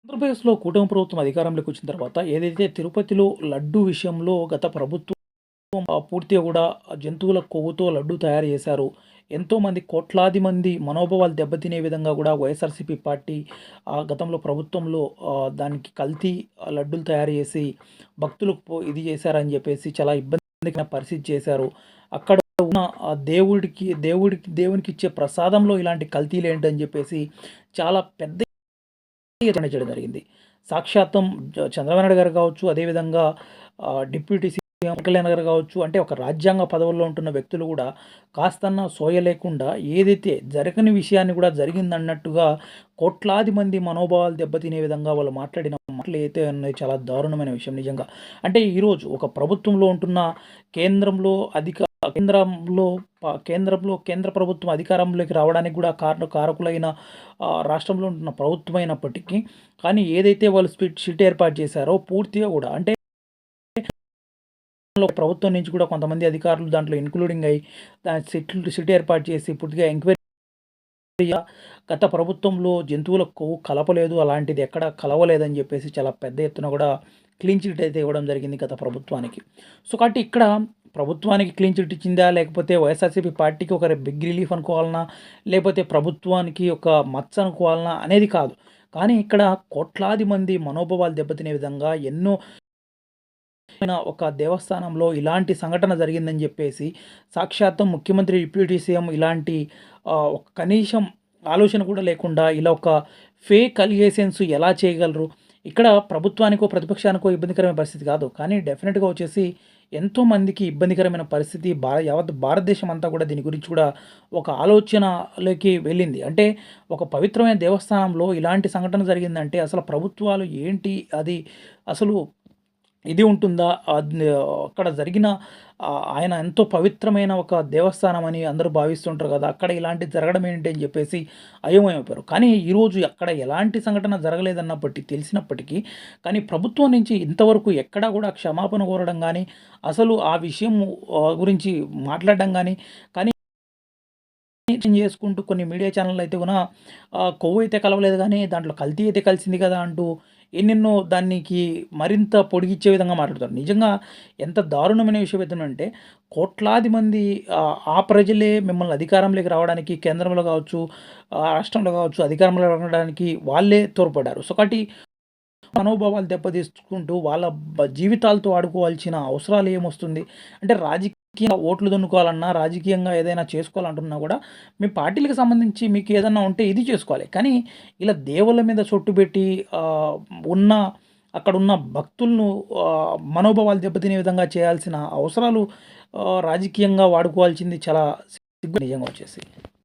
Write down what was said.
ఆంధ్రప్రదేశ్‌లో కూటమి ప్రభుత్వం అధికారంలోకి వచ్చిన తర్వాత ఏదైతే తిరుపతిలో లడ్డూ విషయంలో గత ప్రభుత్వం పూర్తిగా కూడా జంతువుల కొవ్వుతో లడ్డూ తయారు చేశారు. ఎంతోమంది కోట్లాది మంది మనోభావాలు దెబ్బతినే విధంగా కూడా వైఎస్ఆర్‌సీపీ పార్టీ గతంలో ప్రభుత్వంలో దానికి కల్తీ లడ్డూలు తయారు చేసి భక్తులకు ఇది చేశారని చెప్పేసి చాలా ఇబ్బందికర పరిస్థితి చేశారు. అక్కడ ఉన్న దేవునికిచ్చే ప్రసాదంలో ఇలాంటి కల్తీలేంటని చెప్పేసి చాలా పెద్ద ఎత్తున చేయడం జరిగింది. సాక్షాత్తం చంద్రబాబు నాయుడు గారు కావచ్చు, అదేవిధంగా డిప్యూటీ సీఎం పవన్ కళ్యాణ్ గారు కావచ్చు, అంటే ఒక రాజ్యాంగ పదవుల్లో ఉంటున్న వ్యక్తులు కూడా కాస్తన్నా సోయ లేకుండా ఏదైతే జరగని విషయాన్ని కూడా జరిగిందన్నట్టుగా కోట్లాది మంది మనోభావాలు దెబ్బతినే విధంగా వాళ్ళు మాట్లాడిన మాటలు అయితే ఉన్నాయి. చాలా దారుణమైన విషయం నిజంగా. అంటే ఈరోజు ఒక ప్రభుత్వంలో ఉంటున్న కేంద్రంలో అధిక కేంద్రంలో కేంద్ర ప్రభుత్వం అధికారంలోకి రావడానికి కూడా కారకులైన రాష్ట్రంలో ఉంటున్న ప్రభుత్వం అయినప్పటికీ కానీ ఏదైతే వాళ్ళు సిట్ ఏర్పాటు చేశారో పూర్తిగా కూడా అంటే ప్రభుత్వం నుంచి కూడా కొంతమంది అధికారులు దాంట్లో ఇన్క్లూడింగ్ అయ్యి సిట్ ఏర్పాటు చేసి పూర్తిగా ఎంక్వైరీ గత ప్రభుత్వంలో జంతువుల కొవ్వు కలపలేదు, అలాంటిది ఎక్కడ కలవలేదని చెప్పేసి చాలా పెద్ద ఎత్తున కూడా క్లీన్ చిట్ అయితే ఇవ్వడం జరిగింది గత ప్రభుత్వానికి. సో కాబట్టి ఇక్కడ ప్రభుత్వానికి క్లీన్ చిట్ ఇచ్చిందా, లేకపోతే వైఎస్ఆర్సీపీ పార్టీకి ఒక బిగ్ రిలీఫ్ అనుకోవాలన్నా, లేకపోతే ప్రభుత్వానికి ఒక మచ్చ అనుకోవాలన్నా అనేది కాదు. కానీ ఇక్కడ కోట్లాది మంది మనోభావాలు దెబ్బతినే విధంగా ఎన్నో ఒక దేవస్థానంలో ఇలాంటి సంఘటన జరిగిందని చెప్పేసి సాక్షాత్తం ముఖ్యమంత్రి, డిప్యూటీ సీఎం ఇలాంటి ఒక కనీసం ఆలోచన కూడా లేకుండా ఇలా ఒక ఫేక్ అలిగేషన్స్ ఎలా చేయగలరు? ఇక్కడ ప్రభుత్వానికో, ప్రతిపక్షానికో ఇబ్బందికరమైన పరిస్థితి కాదు. కానీ డెఫినెట్‌గా వచ్చేసి ఎంతోమందికి ఇబ్బందికరమైన పరిస్థితి యావత్ భారతదేశం అంతా కూడా దీని గురించి కూడా ఒక ఆలోచనలోకి వెళ్ళింది. అంటే ఒక పవిత్రమైన దేవస్థానంలో ఇలాంటి సంఘటన జరిగిందంటే అసలు ప్రభుత్వాలు ఏంటి? అది అసలు ఇది ఉంటుందా? అక్కడ జరిగిన ఆయన ఎంతో పవిత్రమైన ఒక దేవస్థానం అని అందరూ భావిస్తుంటారు కదా! అక్కడ ఇలాంటిది జరగడం ఏంటి అని చెప్పేసి అయోమయమైపోయారు. కానీ ఈరోజు అక్కడ ఎలాంటి సంఘటన తెలిసినప్పటికీ కానీ ప్రభుత్వం నుంచి ఇంతవరకు ఎక్కడా కూడా క్షమాపణ కోరడం గానీ, అసలు ఆ విషయం గురించి మాట్లాడడం గానీ, కానీ చేసుకుంటూ కొన్ని మీడియా ఛానెల్‌లో అయితే కొవ్వు అయితే కలవలేదు గానీ దాంట్లో కల్తీ అయితే కలిసింది కదా! అంటూ ఎన్నెన్నో దానికి మరింత పొడిగిచ్చే విధంగా మాట్లాడతారు. నిజంగా ఎంత దారుణమైన విషయం ఏంటంటే కోట్లాది మంది ఆ ప్రజలే మిమ్మల్ని అధికారంలోకి రావడానికి కేంద్రంలో కావచ్చు, రాష్ట్రంలో కావచ్చు అధికారంలో రావడానికి వాళ్ళే తోడ్పడ్డారు. సో కాబట్టి మనోభావాలు దెబ్బతీసుకుంటూ వాళ్ళ జీవితాలతో ఆడుకోవాల్సిన అవసరాలు ఏమొస్తుంది? అంటే రాజకీయ ఓట్లు దున్నుకోవాలన్నా, రాజకీయంగా ఏదైనా చేసుకోవాలంటున్నా కూడా మీ పార్టీలకు సంబంధించి మీకు ఏదన్నా ఉంటే ఇది చేసుకోవాలి. కానీ ఇలా దేవుళ్ళ మీద పెట్టి ఉన్న అక్కడున్న భక్తులను మనోభావాలు దెబ్బతినే విధంగా చేయాల్సిన అవసరాలు రాజకీయంగా వాడుకోవాల్సింది చాలా సిగ్గు నిజంగా వచ్చేసి.